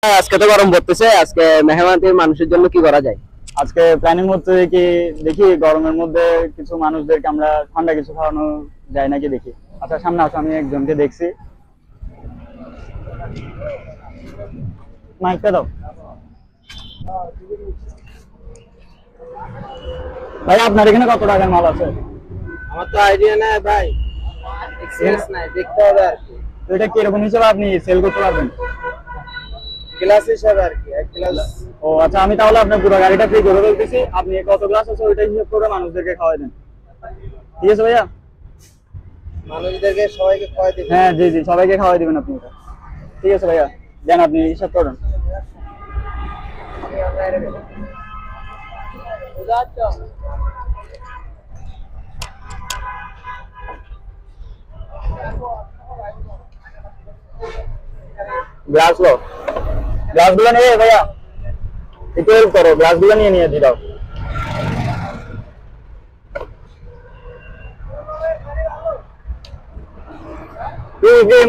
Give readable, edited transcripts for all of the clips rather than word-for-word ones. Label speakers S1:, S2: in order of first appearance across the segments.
S1: আজকে তো গরম পড়তেছে, আজকে মেহমানদের মানুষের জন্য কি করা যায়?
S2: আজকে প্ল্যানিং হচ্ছে কি, দেখি গরমের মধ্যে কিছু মানুষদেরকে আমরা ঠান্ডা কিছু খাওয়ানো যায় নাকি দেখি। আচ্ছা সামনে আসো, আমি একজনকে দেখছি। মাইকটা দাও। ভাই আপনার এখানে কত টাকার মাল আছে?
S1: আমার তো আইডিয়া নাই ভাই, এক্সপেরিয়েন্স নাই, দেখতে হবে আর কি।
S2: তো এটা কিরকম হিসেবে আপনি সেল করতে পারবেন?
S1: গ্লাস হিসাবে আর কি, এক গ্লাস।
S2: ও আচ্ছা, আমি তাহলে আপনার পুরো গাড়িটা ফ্রি করে বলতেছি, আপনি কত গ্লাস আছে ওইটা হিসেব করে মানুষদেরকে খাওয়াই দেন। ঠিক আছে ভাইয়া?
S1: মানুষদেরকে সবাইকে খাওয়াই দিবেন?
S2: হ্যাঁ জি জি, সবাইকে খাওয়াই দিবেন আপনি এটা। ঠিক আছে ভাইয়া, দেন আপনি হিসাব করেন। গ্লাস লো, গ্লাস গুলো নিয়ে ভাইয়া একটু হেল্প করো, গ্লাস গুলো নিয়ে নিয়ে দিয়ে দাও।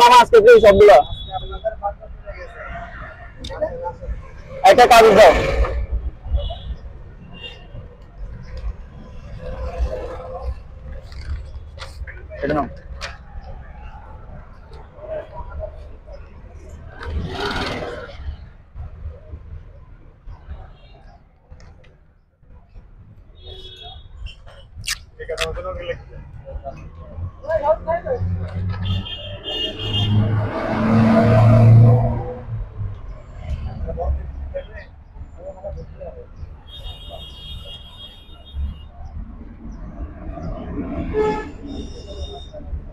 S2: মামা আজকে কি সবগুলো একটা কাগজ দাও। এটা নাও।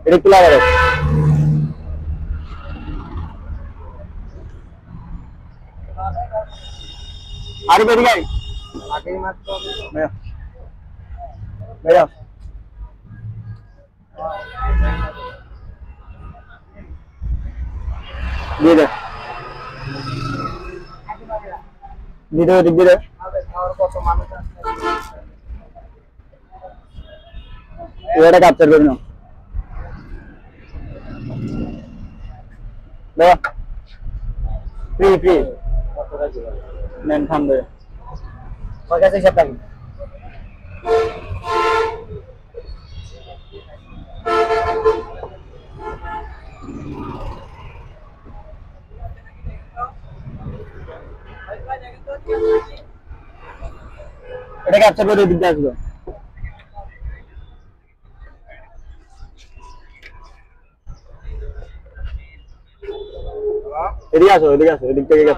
S2: এটা একটু লাগাও। আরে বেরি গাই
S1: আগেই মাত্র
S2: ভাইয়া, ভাইয়া দিয়ে দে, দিয়ে দে, দিয়ে দে।
S1: খাওয়ার কত মানুষ আছে?
S2: এটা ক্যাপচার করে নাও। দাও, ফ্রি ফ্রি
S1: কতটা ছিল?
S2: নেন খান ভাইয়া।
S1: আমার কাছে হিসাব রাখুন।
S2: এটা ক্যাপচার করে দিতে আসবে। এদিকে আসো, এদিকে আসো, এদিক থেকে